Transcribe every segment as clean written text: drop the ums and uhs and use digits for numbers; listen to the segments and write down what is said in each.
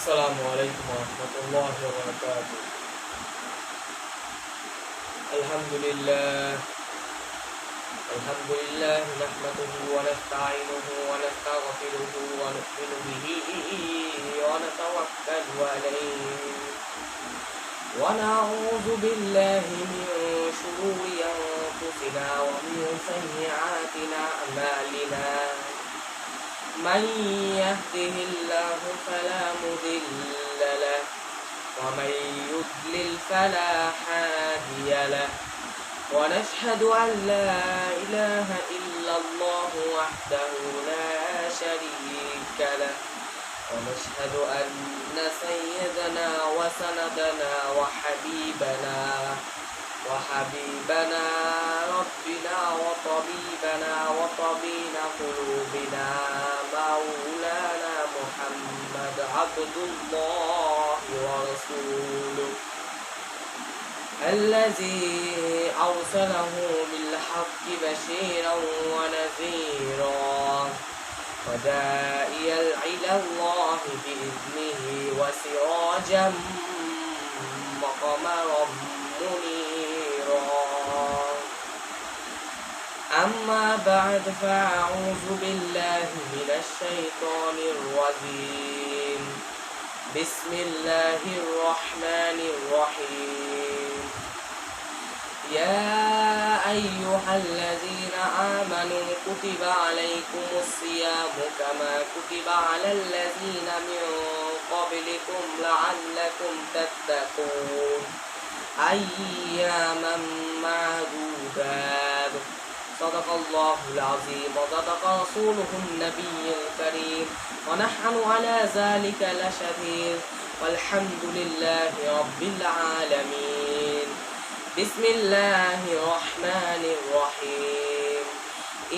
السلام عليكم ورحمة الله وبركاته. الحمد لله نحمده ونستعينه ونستغفره ونؤمن به ونتوكل عليه ونعوذ بالله من شرور أنفسنا ومن سيئات أعمالنا. من يهده الله فلا مضل له ومن يضلل فلا هادي له ونشهد أن لا إله إلا الله وحده لا شريك له ونشهد أن سيدنا وسندنا وحبيبنا ربنا وطبيبنا وطبيب قلوبنا مولانا محمد عبد الله ورسوله الذي أرسله بالحق بشيرا ونذيرا وداعيا إلى الله بإذنه وسراجا وقمرا منيرا. أما بعد فأعوذ بالله من الشيطان الرجيم. بسم الله الرحمن الرحيم. يا أيها الذين آمنوا كتب عليكم الصيام كما كتب على الذين من قبلكم لعلكم تتقون أياما معدودات. صدق الله العظيم وصدق رسوله النبي الكريم ونحن على ذلك لشهيد والحمد لله رب العالمين. بسم الله الرحمن الرحيم.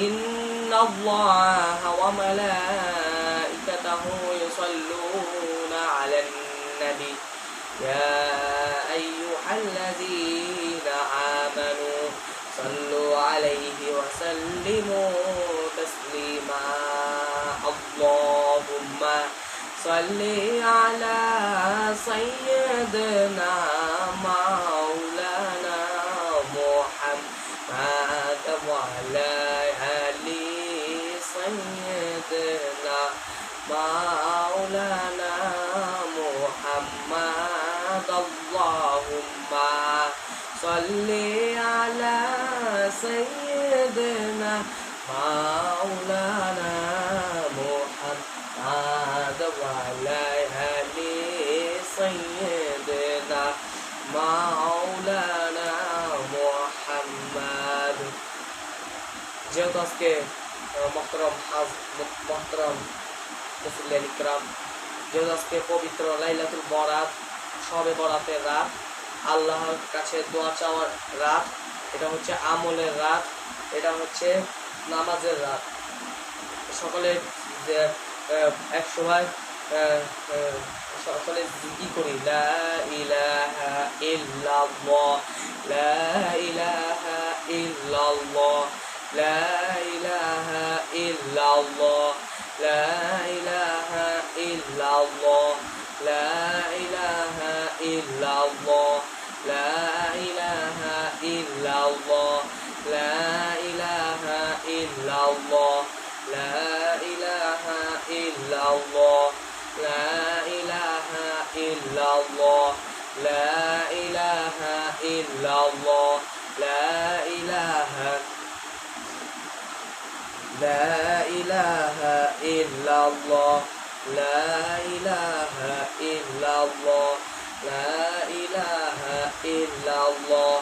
إن الله وملائكته يصلون على النبي يا أيها الذين آمنوا صلوا عليه وسلموا تسليما. اللهم صل على سيدنا مولانا محمد وعلى آل سيدنا مولانا محمد. اللهم صل على سيدنا مولانا محمد وعلى آل سيدنا مولانا محمد. যেহেতু আজকে মহতরম মুসল্লিয়ান ইকরাম, যেহেতু আজকে পবিত্র লাইলাতুল বরাত, শবে বরাতের রাত, আল্লাহর কাছে দোয়া চাওয়ার রাত, এটা হচ্ছে আমলের রাত, এটা হচ্ছে নামাজের রাত। সকলে এক সময় সকলে জিকির করি লা ইলাহা ইল্লাল্লাহ লা ইলাহা ইল্লাল্লাহ লা ইলাহা ইল্লাল্লাহ লা ইলাহা ইল্লাল্লাহ লা ইলাহা ইল্লাল্লাহ লা ইলাহা ইল্লাল্লাহ লা ইলাহা ইল্লাল্লাহ লা ইলাহা ইল্লাল্লাহ লা ইলাহা ইল্লাল্লাহ লা ইলাহা ইল্লাল্লাহ লা ইলাহা ইল্লাল্লাহ লা ইলাহা ইল্লাল্লাহ লা ইলাহা ইল্লাল্লাহ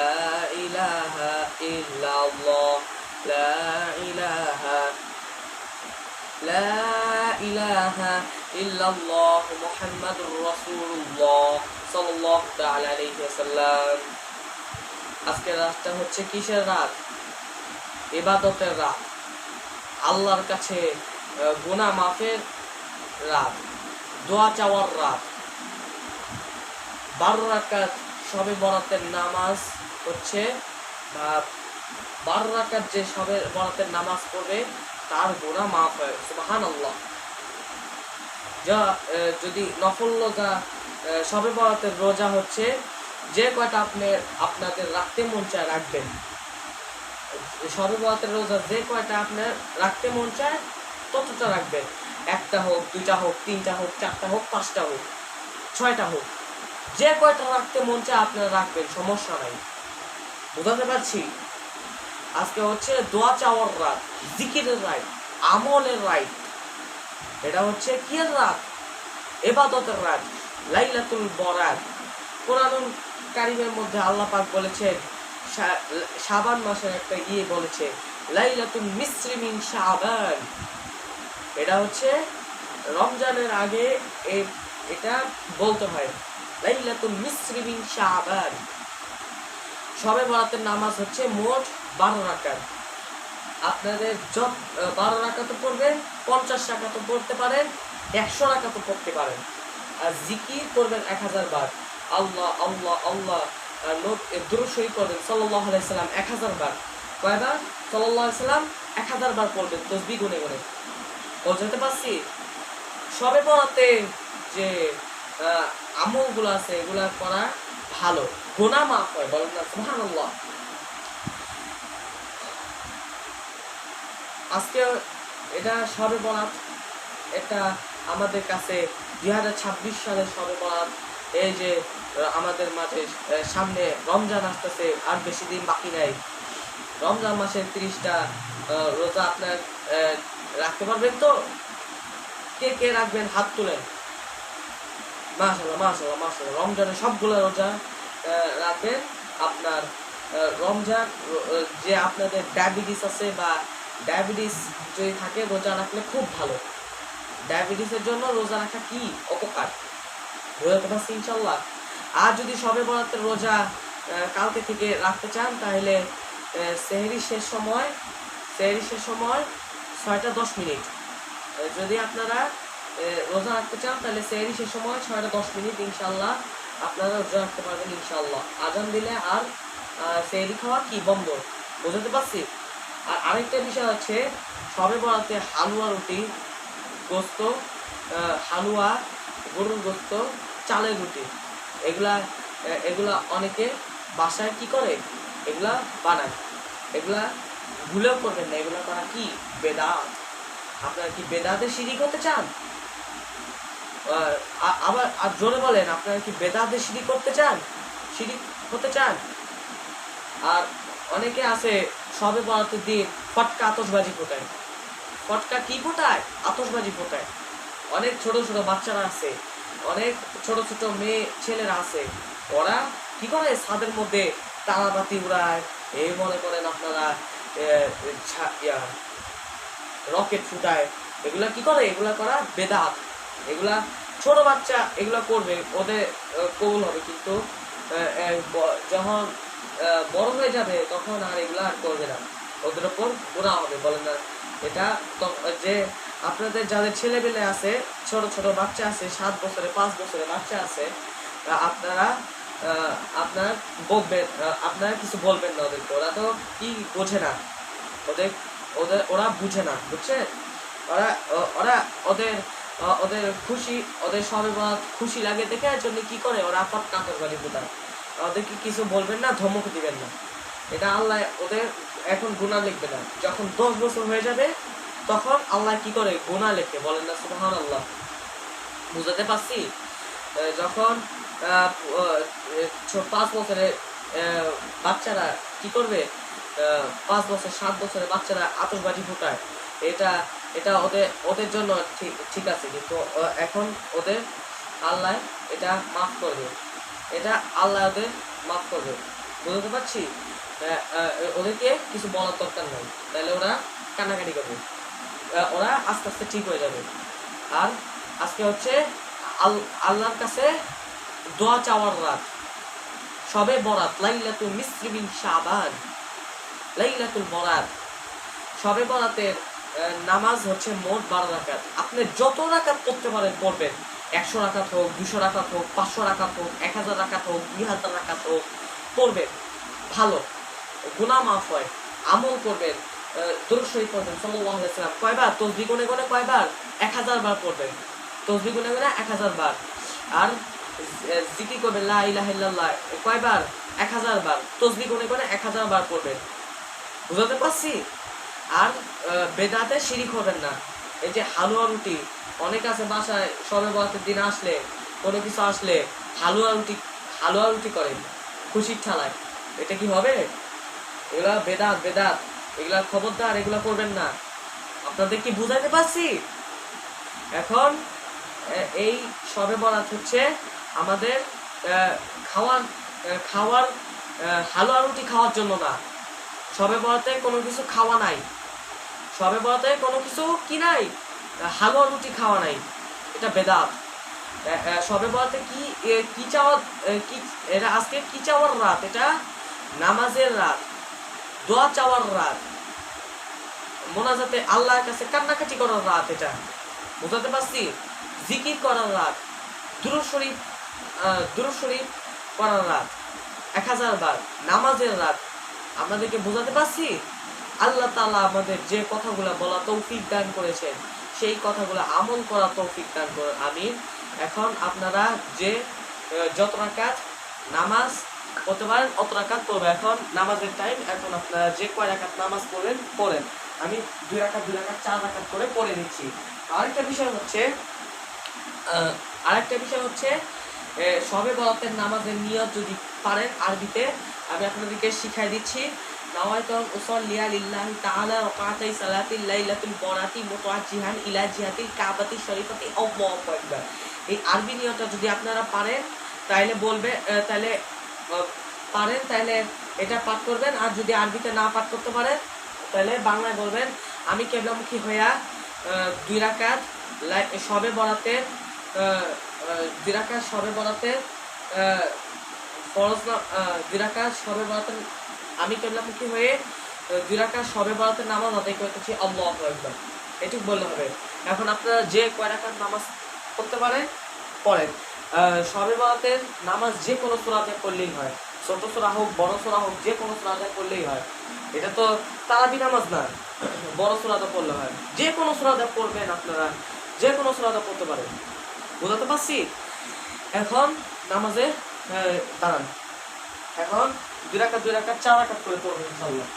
লা ইলাহা ইল্লাল্লাহ লা ইলাহা ইল্লাল্লাহ মুহাম্মাদুর রাসূলুল্লাহ সাল্লাল্লাহু তাআলা আলাইহি ওয়াসাল্লাম। আজকের রাতটা হচ্ছে কিসের রাত? ইবাদতের রাত, আল্লাহর কাছে গুনাহ মাফের রাত, দোয়া চাওয়ার রাত। 12 রাকাত শবে বরাতের নামাজ হচ্ছে 12 রাকাত যে শবে বরাতের নামাজ পড়বে তার গুনাহ মাফ হয়। সুবহানাল্লাহ। যদি নফল রোজা, শবে বরাতের রোজা হচ্ছে যে কয়টা আপনাদের রাখতে মন চায় রাখবেন। শবে বরাতের রোজা যে কয়টা আপনার রাখতে মন চায় ততটা রাখবেন। একটা হোক, দুইটা হোক, তিনটা হোক, চারটা হোক, পাঁচটা হোক, ছয়টা হোক, যে কয়টা রাখতে মন চায় আপনারা রাখবেন, সমস্যা নাই। বুঝাতে পারছি? আজকে হচ্ছে দোয়া চাওয়ার রাত, জিকিরের রাত, আমলের রাত। এটা হচ্ছে কি রাত? ইবাদতের রাত, লাইলাতুল বরাত। কোরআনুল কারীমের মধ্যে আল্লাহ পাক বলেছেন, শাবান মাসের একটা বলেছে লাইলাতুল মিসরি মিন শাবান। এটা হচ্ছে রমজানের আগে এটা বলতে হয়, লাইলাতুল মিসরি মিন শাবান। শবে বরাতের নামাজ হচ্ছে মোট 12 রাকাত। আপনাদের 12 রাকাত পড়বেন, 50 রাকাত পড়তে পারেন, 100 রাকাত পড়তে পারেন। আর জিকির করবেন 1000 বার, আল্লাহ আল্লাহ আল্লাহ। দুরূদ শরীফ পড়বেন সাল্লাল্লাহু আলাইহি সাল্লাম 1000 বার। কয়বার? সাল্লাল্লাহু আলাইহি সাল্লাম 1000 বার পড়বেন তাসবিহ গুনে গুনে। বুঝতে পারছি? শবে বরাতে যে আমলগুলো আছে এগুলা করা ভালো, গুনাহ মাফ হয়, বলেন না সুবহানাল্লাহ। আজকে এটা শবে বরাত, এটা আমাদের কাছে 2026 সালের শবে বরাত। এই যে আমাদের মাঝে সামনে রমজান আসতেছে, আর বেশি দিন বাকি নাই। রমজান মাসের 30টা রোজা আপনার রাখতে পারবেন তো? কে কে রাখবেন হাত তুলেন। মাশাআল্লাহ মাশাআল্লাহ মাশাআল্লাহ। রমজানের সবগুলো রোজা রাখবেন। আপনার রমজান যে আপনাদের ডায়াবেটিস আছে বা ডায়াবেটিস যদি থাকে, রোজা রাখলে খুব ভালো। ডায়াবেটিসের জন্য রোজা রাখা কি উপকার, বুঝতে পারছি ইনশাল্লাহ। আর যদি শবে বরাতের রোজা কালকে থেকে রাখতে চান, তাহলে সেহরি শেষ সময় 6টা 10 মিনিট। যদি আপনারা রোজা রাখতে চান তাহলে সেহরি শেষ সময় 6টা 10 মিনিট ইনশাল্লাহ আপনারা রোজা রাখতে পারবেন ইনশাল্লাহ। আজান দিলে আর সেহরি খাওয়া কি বন্ধ, বুঝতে পারছি। আর আরেকটা বিষয় হচ্ছে, শবে বরাতে হালুয়া রুটি, গোস্ত, হালুয়া, গরুর গোস্ত, চালের রুটি, এগুলা অনেকে বাসায় কি করে, এগুলা বানায়। এগুলা ভুলেও করবেন না, এগুলা করা কি বেদাত। আপনারা কি বেদাতে শিরিক হতে চান? আবার আর জোরে বলেন, আপনারা কি বেদাতে শিরিক করতে চান, শিরিক হতে চান? আর অনেকে আছে শবে বরাতের দিন ফটকা আতশবাজি ফোটায়। ফটকা কি ফোটায়? আতশবাজি ফোটায়। অনেক ছোট ছোট বাচ্চারা আছে, অনেক ছোট ছোট মেয়ে ছেলেরা আছে, ওরা কি করে ছাদের মধ্যে তারাবাতি উড়ায়, এই মনে করেন আপনারা রকেট ফুটায়। এগুলা কি করে? এগুলা করা বেদাত। এগুলা ছোট বাচ্চা এগুলা করবে, ওদের কবুল হবে, কিন্তু যখন বড় হয়ে যাবে তখন আর এগুলা আর করবে না, ওদের ওপর গুনাহ হবে, বলেন না? এটা যে আপনাদের যাদের ছেলেবেলে আছে, ছোট ছোট বাচ্চা আছে, 7 বছরে 5 বছরে বাচ্চা আছে, আপনারা বলবেন, আপনারা কিছু বলবেন না ওদেরকে। ওরা তো কি বোঝে না, ওরা বুঝে না, বুঝছে? ওদের খুশি, ওদের শবে বরাত খুশি লাগে দেখে এর জন্য কি করে, ওরা ফটকা আতশবাজি ফোটায়। ওদেরকে কিছু বলবেন না, ধমক দিবেন না। এটা আল্লাহ ওদের এখন গুনাহ লিখবে না। যখন 10 বছর হয়ে যাবে তখন আল্লাহ কি করে গুনাহ লেখে, বলেন না সুবহানাল্লাহ। বুঝতে পারছি? যখন 5 বছরের বাচ্চারা কি করবে, 5 বছর 7 বছরের বাচ্চারা আতশবাজি ফোটায়, এটা ওদের জন্য ঠিক আছে, কিন্তু এখন ওদের আল্লাহ এটা মাফ করবে, এটা আল্লাহ ওদের মাফ করবে। বুঝতে পারছি? ওদেরকে কিছু বলার দরকার নেই, তাহলে ওরা কান্নাকাটি করবে, ওরা আস্তে আস্তে ঠিক হয়ে যাবে। আর আজকে হচ্ছে আল্লাহর কাছে দোয়া চাওয়ার রাত, শবে বরাত, লাইলাতুল মিসরি মিন শাবান, লাইলাতুল বরাত। শবে বরাতের নামাজ হচ্ছে মোট 12 রাকাত। আপনি যত রাকাত করতে পারেন পড়বেন, 100 রাকাত হোক, 200 রাকাত হোক, 500 রাকাত হোক, 1000 রাকাত হোক, 2000 রাকাত হোক, পড়বেন, ভালো, গুনাহ মাফ হয়। আমল করবেন, দুরূদ শরীফ পড়বেন সাল্লাল্লাহু আলাইহি ওয়াসাল্লাম কয়বার, তাসবিহ গুনে গুনে কয়বার, 1000 বার পড়বেন। তসবিহ গুনে গুনে 1000 বার। আর জিকির করবেন লা ইলাহা ইল্লাল্লাহ কয়বার? 1000 বার। তসবিহ গুনে গুনে 1000 বার করবেন। বুঝাতে পারছি? আর বেদাতে শিরিক হবেন না। এই যে হালুয়া রুটি, অনেক আছে বাসায় সবে বরাতের দিন আসলে, কোনো কিছু আসলে হালুয়া রুটি করেন খুশির ঠালায়, এটা কি হবে? এগুলা বেদাত বেদাত, এগুলা খবরদার, এগুলা করবেন না। আপনাদের কি বুঝাইতে পারছি? এখন এই সবে বরাত হচ্ছে আমাদের খাওয়ার হালুয়া রুটি খাওয়ার জন্য না। সবে বরাতে কোনো কিছু খাওয়া নাই, সবে বরাতে কোনো কিছু কি নাই, হালুয়া রুটি খাওয়া নাই, এটা বেদাত। সবে বরাতে কি চাওয়া, কি এটা আজকে কি চাওয়ার রাত? এটা নামাজের রাত, দোয়া চাওয়ার রাত, মোনাজাতে আল্লাহর কাছে কান্নাকাটি করার রাত। এটা বুঝাতে পারছি? জিকির করার রাত, দুরূদ শরীফ করার রাত 1000 বার, নামাজের রাত। আপনাদেরকে বোঝাতে পারছি? আল্লাহ তাআলা আমাদের যে কথাগুলো বলা তৌফিক দান করেছেন, সেই কথাগুলো আমল করা তৌফিক দান করেন, আমিন। এখন আপনারা যে যত রাকাত নামাজ পড়তে পারেন অত রাকাত পড়বেন। এখন নামাজের টাইম, এখন আপনারা যে কয় রাকাত নামাজ পড়েন। আমি 2 রাকাত 4 রাকাত করে পড়ে নিচ্ছি। আরেকটা বিষয় হচ্ছে সবে বরাতের নামাজের নিয়ত যদি পারেন আরবিতে, আমি আপনাদেরকে শিখাই দিচ্ছি। নাওয়াইতুন উসাল্লিয়া লিল্লাহি তাআলা রাকাতাই সালাতিল লাইলাতুল বরাতি মুতাওয়াজ্জিহান ইলা জিহাতিল কাবাতি শরীফাতি আল্লাহু আকবার। এই আরবি নিয়তটা যদি আপনারা পারেন তাহলে তাহলে এটা পাঠ করবেন। আর যদি আরবিতে না পাঠ করতে পারেন তাহলে বাংলায় বলবেন, আমি কিবলামুখী হইয়া 2 রাকাত সবে বরাতের 2 রাকাত সবে বরাতের ফরজ 2 রাকাত সবে বরাতের, আমি কিবলামুখী হয়ে 2 রাকাত সবে বরাতের নামাজ আদায় করতেছি, আল্লাহু আকবার, এটুকু বললে হবে। এখন আপনারা যে কয় রাকাত নামাজ পড়তে পারেন পড়েন। সবে বরাতের নামাজ যে কোনো সূরাতে পড়লেই হয়, ছোট সূরা হোক বড় সূরা হোক, যে কোনো সূরাতে পড়লেই হয়। এটা তো তারাবি নামাজ না, বড় সূরাতে পড়লে হয়। যে কোনো সূরাতে পড়বেন, আপনারা যে কোনো সূরাতে পড়তে পারেন। বুঝাতে পারছি? এখন নামাজে দাঁড়ান। এখন 2 রাকাত 4 রাকাত করে পড়বেন ইনশাআল্লাহ।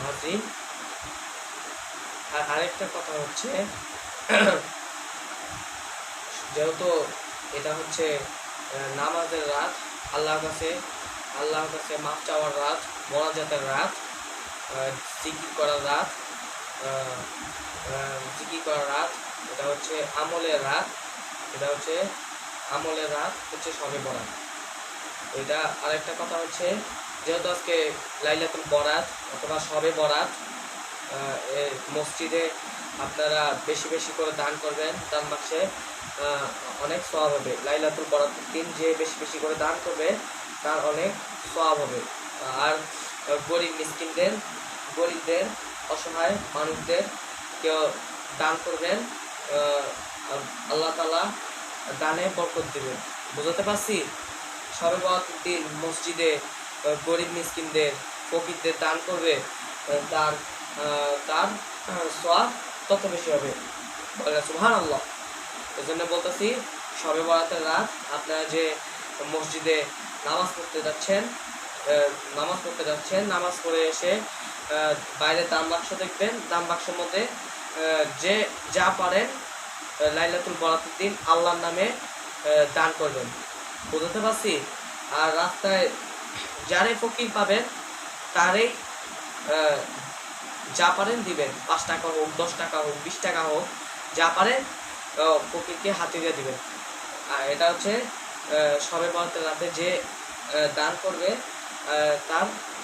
হাজির। আর আরেকটা কথা হচ্ছে, যেহেতু এটা হচ্ছে নামাজের রাত, আল্লাহর কাছে মাফ চাওয়ার রাত, মোনাজাতের রাত, জিকির করার রাত, এটা হচ্ছে আমলের রাত, হচ্ছে শবে বরাত। এটা আরেকটা কথা হচ্ছে, যেহেতু আজকে লাইলাতুল বরাত অথবা শবে বরাত, মসজিদে আপনারা বেশি বেশি করে দান করবেন, দান বাক্সে অনেক সওয়াব হবে। লাইলাতুল বরাতের দিন যে বেশি বেশি করে দান করবে তার অনেক সওয়াব হবে। আর গরিবদের অসহায় মানুষদের কেউ দান করবেন, আল্লাহ তাআলা দানে বরকত দেবেন। বুঝতে পারছি? শবে বরাতের দিন মসজিদে গরিব মিসকিনদের, ফকিরদের দান করবে, তার সওয়াব তত বেশি হবে। সুবহানাল্লাহ। এই জন্য বলতেছি, শবে বরাতের রাত আপনারা যে মসজিদে নামাজ পড়তে যাচ্ছেন, নামাজ পড়ে এসে বাইরে দাম বাক্স দেখবেন, দাম বাক্সের মধ্যে যে যা পারেন লাইলাতুল বরাতের দিন আল্লাহর নামে দান করবেন। বুঝতে পারছি? আর রাস্তায় যারে ফকির পাবেন তারই যা পারেন দিবেন, 5 টাকা হোক, 10 টাকা হোক, 20 টাকা হোক, যা পারেন ফকিরকে হাতে দিয়ে দিবেন। আর এটা হচ্ছে শবে বরাতের রাতে যে দান করবে তার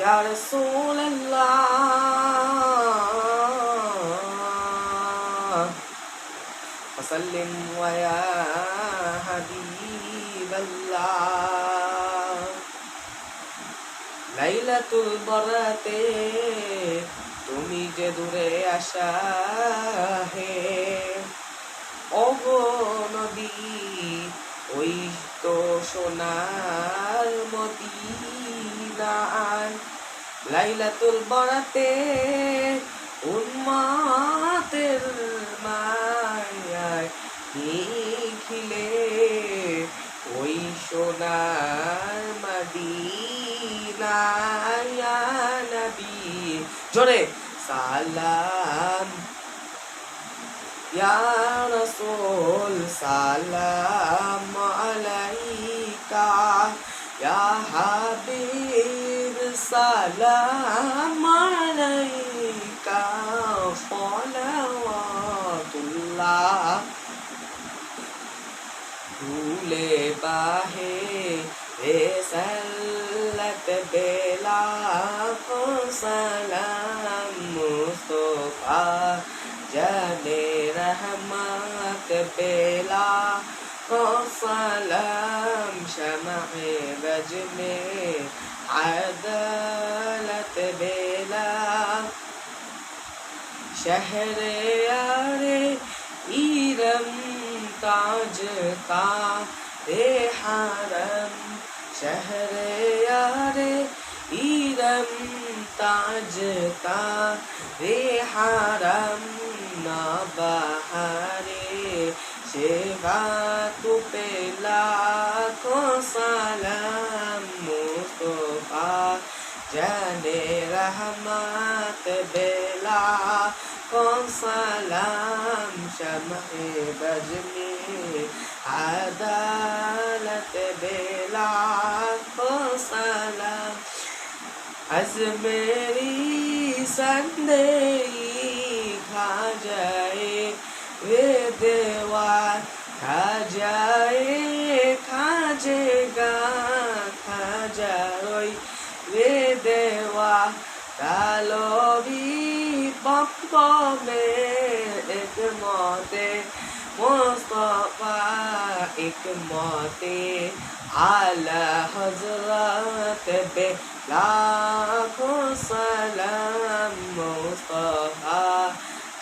ইয়া রাসূলুল্লাহ ফাসাল্লিম ওয়া ইয়া হাবিবাল্লাহ লাইলাতুল বরাতে তুমি যে দূরে আসা হে ওগো নবী ওই তো সোনার মদিনায় লাইলাতুল বরাতে উম্মতের মায়ায় নিখিলে ওই সোনার মদিনায় ইয়া নবী জোরে সালাম ইয়া রাসূল সালাম আলাইকা ইয়া হাবিব সালাম আলাইকা সালাওয়াতুল্লাহ ভুলে বাহে রেসালত বেলা কো সালাম মুস্তফা জানে রহমত বেলা को सलाम शमअ बज में अदालत बेला शहर यारे इरम ताज का रे हरम शहर यारे इरम ताज का रे हरम ना बहारे शेवा तू पेला को सलाम मुस्तफा जाने रहमत बेला को सलाम शमअ बज में अदालत बेला को सलाम अज मेरी संदेही खा जाए वे देवार खा जाए खाजेगा खा जाए वे देवा कालो भी पप्पो में एक मौते मुस्तफा एक मौते आला हजरत बे लाखों सलाम मुस्तफा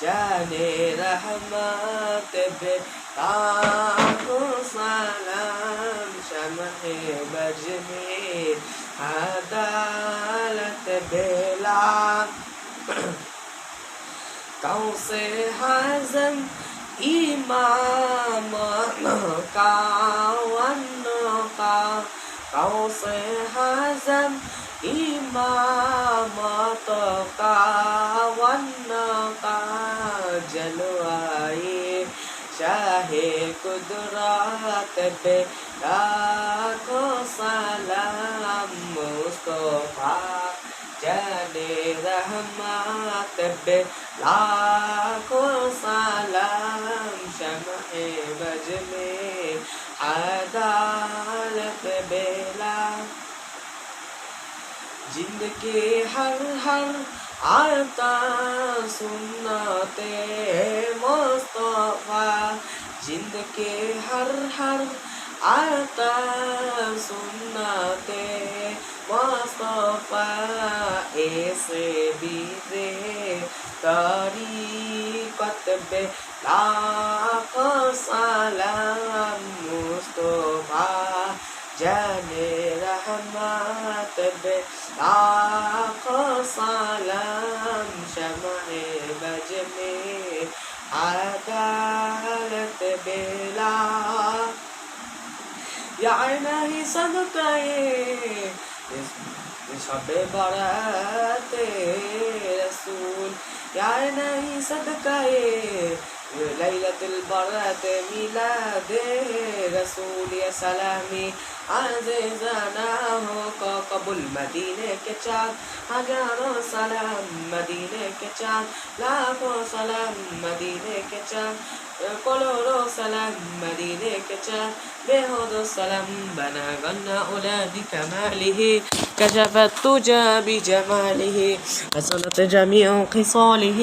जाने रहमत बे लाखों सलाम शमअ बज में अदालत बेला कौ से हजम इमाम का वन का कौ से हजम इमाम तो का वन का जलवाए शाहे कुदरत बे लाखों सलाम मुस्तफा जाने रहमत बे लाखों सलाम शमअ बज में अदालत बेला जिंदगी हर हर आता सुन्नते मुस्तफा जिंदगी हर हर आता सुन्नते मुस्तफा ऐसे बीते तरीक़त बे लाखों सलाम मुस्तफा जाने रहमत बे लाखों सलाम शमअ बज में अदालत बेला या नहीं सदक़े शबे बराते रसूल या नहीं सदक़े लैलतुल बरात मिलाद रसूल या सलामी आज़िज़ाना हो को कबुल मदीने के चाँद हजारों सलाम मदीने के चाँद लाखों सलाम मदीने के चाँद Koloro salam Madine kecha Behodo salam Bana ganna uladi kamalihi كشفت تجا بجماله حسنت جميع خصاله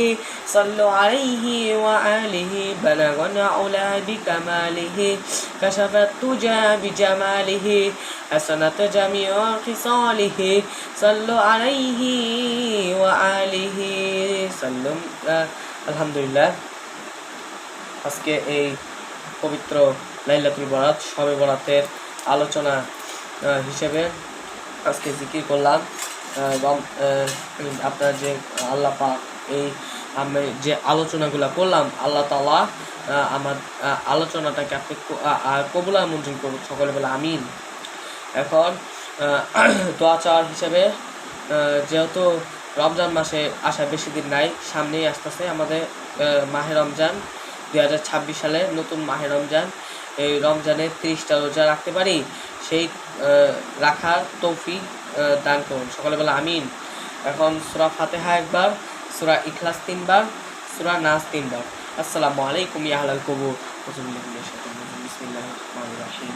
صلوا عليه وآله بلغنا علا بكماله كشفت تجا بجماله حسنت جميع خصاله صلوا عليه وآله صلوا الحمد لله আজকে এই পবিত্র লাইলাতুল বরাত শবে বরাতের আলোচনা হিসেবে আজকে জিকির করলাম এবং আপনার যে আল্লাহ পাক এই আমি যে আলোচনাগুলো করলাম আল্লাহ তাআলা আমার আলোচনাটাকে আপনি কবুল আর মঞ্জুর করুন, সকলে বলে আমিন। এখন দোয়া চাওয়ার হিসেবে যেহেতু রমজান মাসে আসা বেশি দিন নাই, সামনেই আসতেছে আমাদের মাহে রমজান 2026 সালে নতুন মাহে রমজান। এই রমজানে 30টা রোজা রাখতে পারি, সেই রাখার তৌফিক দান করুন, সকলে বলে আমিন। এখন সূরা ফাতিহা একবার, সূরা ইখলাস 3 বার, সূরা নাস 3 বার। আসসালামু আলাইকুম ইয়া আহলাল কুবুর। বিসমিল্লাহির রহমানির রহিম।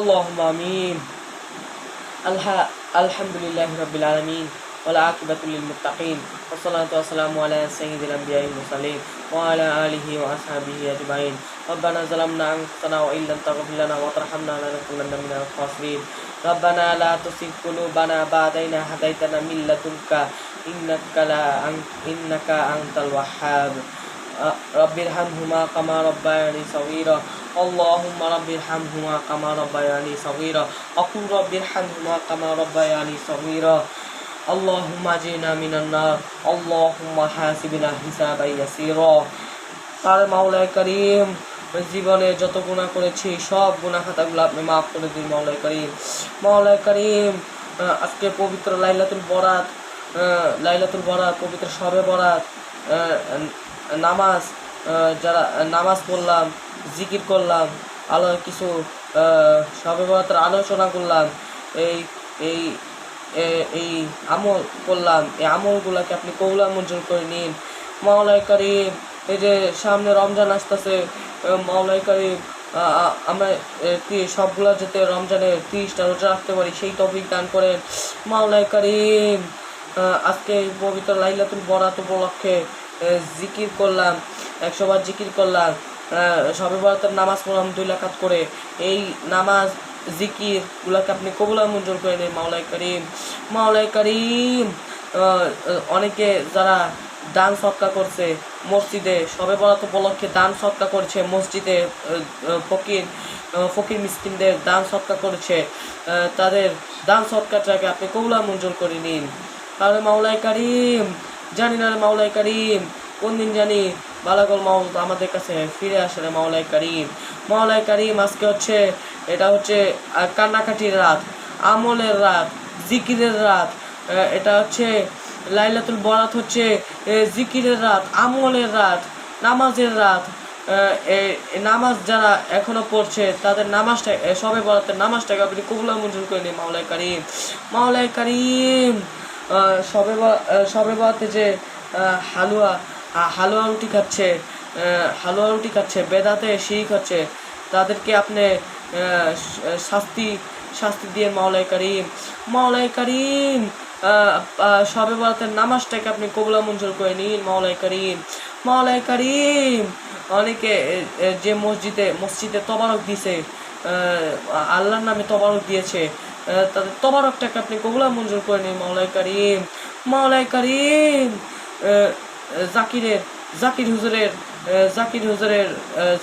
اللهم آمين. الحمد لله رب العالمين والعاقبة للمتقين والصلاة والسلام على سيد الأنبياء والمرسلين وعلى آله وأصحابه أجمعين. ربنا ظلمنا أنفسنا وإن لم تغفر لنا وترحمنا لنكونن من الخاسرين. ربنا لا تزغ قلوبنا بعد إذ هديتنا من لدنك إنك أنت الوهاب. رب ارحمهما كما ربياني صغيرا. اللهم رب ارحمهما كما ربياني صغيرا. أقول رب ارحمهما كما ربياني صغيرا. اللهم اجرنا من النار. اللهم حاسبنا حسابا يسيرا. আর মাওলাই করিম, জীবনে যত গুনাহ করেছি সব গুনাহ খাতাগুলো আপনি মাফ করে দিন মাওলাই করিম। মাওলাই করিম, আজকে পবিত্র লাইলাতুল বরাত, পবিত্র শবে বরাত, নামাজ যারা নামাজ পড়লাম, জিকির করলাম, কিছু শবে বরাতের আলোচনা করলাম, এই আমল করলাম, এই আমলগুলোকে আপনি কবুল মঞ্জুর করে নিন মাওলাই করিম। এই যে সামনে রমজান আসতেছে মাওলাই করিম, আমরা সবগুলো যাতে রমজানের 30টা রোজা রাখতে পারি সেই তৌফিক দান করেন মাওলাই করিম। আজকে পবিত্র লাইলাতুল বরাত উপলক্ষে জিকির করলাম, 100 বার জিকির করলাম, শবে বরাতের নামাজ পড়লাম 2 রাকাত করে। এই নামাজ জিকির গুলাকে আপনি কবুল মঞ্জুর করে নিন মাওলাই করিম। মাওলাই করিম, অনেকে যারা দান সদকা করছে মসজিদে, শবে বরাত উপলক্ষে দান সদকা করছে মসজিদে, ফকির মিসকিনদের দান সদকা করেছে, তাদের দান সদকাটাকে আপনি কবুল মঞ্জুর করে নিন। তাহলে মাওলাই করিম, জানি না মাওলাই করিম কোন দিন জানি বালাগল মাউত আমাদের কাছে ফিরে আসে রে মাওলাই করিম। মাওলাই করিম, আজকে এটা হচ্ছে কান্নাকাটির রাত, আমলের রাত, জিকিরের রাত। এটা হচ্ছে লাইলাতুল বরাত, হচ্ছে জিকিরের রাত, আমলের রাত, নামাজের রাত। নামাজ যারা এখনো পড়ছে তাদের নামাজটা, শবে বরাতের নামাজটাকে আপনি কবুল মঞ্জুর করে নিন মাওলাই করিম। মাওলাই করিম, শবে বরাতে যে হালুয়া রুটি খাচ্ছে, বেদাতে শিরিক হচ্ছে, তাদেরকে আপনি শাস্তি দিয়ে মাওলাই করিম। মাওলাই করিম, শবে বরাতের নামাজটাকে আপনি কবুল মঞ্জুর করে নিন মাওলাই করিম। মাওলাই করিম, অনেকে যে মসজিদে তবারক দিছে, আল্লাহর নামে তবারক দিয়েছে, তাদের তবারকটাকে আপনি কবুলা মঞ্জুর করে নিন মাওলাই কারিম। মাওলাই কারিম জাকিরের জাকির হুজুরের জাকির হুজুরের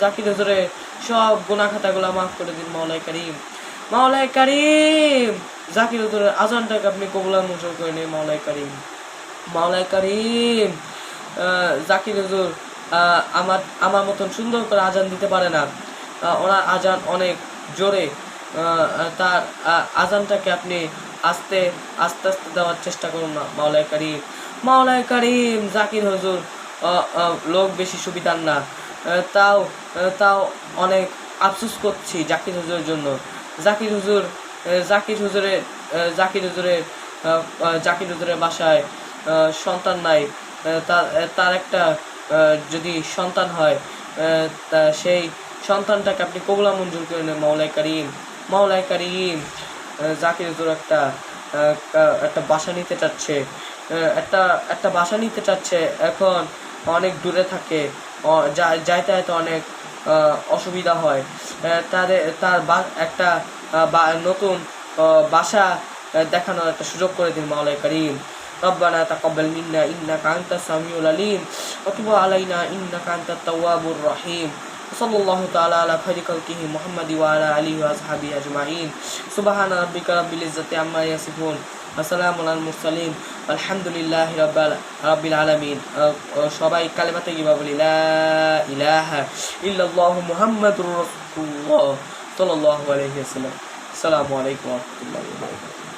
জাকির হুজুরের সব গুনাহ খাতাগুলো মাফ করে দিন মাওলাই কারিম। মাওলাই কারিম জাকির হুজুরের আজানটাকে আপনি কবুলা মঞ্জুর করে নিন মাওলাই কারিম। মাওলাই কারিম জাকির হুজুর আমার মতন সুন্দর করে আজান দিতে পারে না, ওনার আজান অনেক জোরে, তার আজানটাকে আপনি আস্তে আস্তে আস্তে দেওয়ার চেষ্টা করুন না মাওলাই কারিম। মাওলাই কারিম জাকির হুজুর লোক বেশি সুবিধার না, তাও তাও অনেক আফসোস করছি জাকির হুজুরের জন্য। জাকির হুজুর জাকির হুজুরের জাকির হুজুরের জাকির হুজুরের বাসায় সন্তান নাই, তার একটা যদি সন্তান হয় তা সেই সন্তানটাকে আপনি কবুলা মঞ্জুর করে নেন মাওলাই কারিম। মাওলাই কারিম জাকির হুজুর একটা বাসা নিতে চাচ্ছে, একটা বাসা নিতে চাচ্ছে, এখন অনেক দূরে থাকে, যাইতে যাইতে অনেক অসুবিধা হয়, তার একটা নতুন বাসা দেখানোর একটা সুযোগ করে দিন মাওলাই কারিম। ربنا تقبل منا إنك أنت السميع العليم وتب علينا إنك أنت التواب الرحيم صلى الله تعالى على خير خلقه محمد وعلى آله وأصحابه أجمعين سبحان ربك رب العزة عما يصفون وسلام على المرسلين والحمد لله رب العالمين সবাই কালেমা তাইয়্যিবা বলি লা ইলাহা ইল্লাল্লাহু মুহাম্মাদুর রাসূলুল্লাহ সাল্লাল্লাহু আলাইহি ওয়াসাল্লাম। আসসালামু আলাইকুম ওয়া রাহমাতুল্লাহি ওয়া বারাকাতুহু।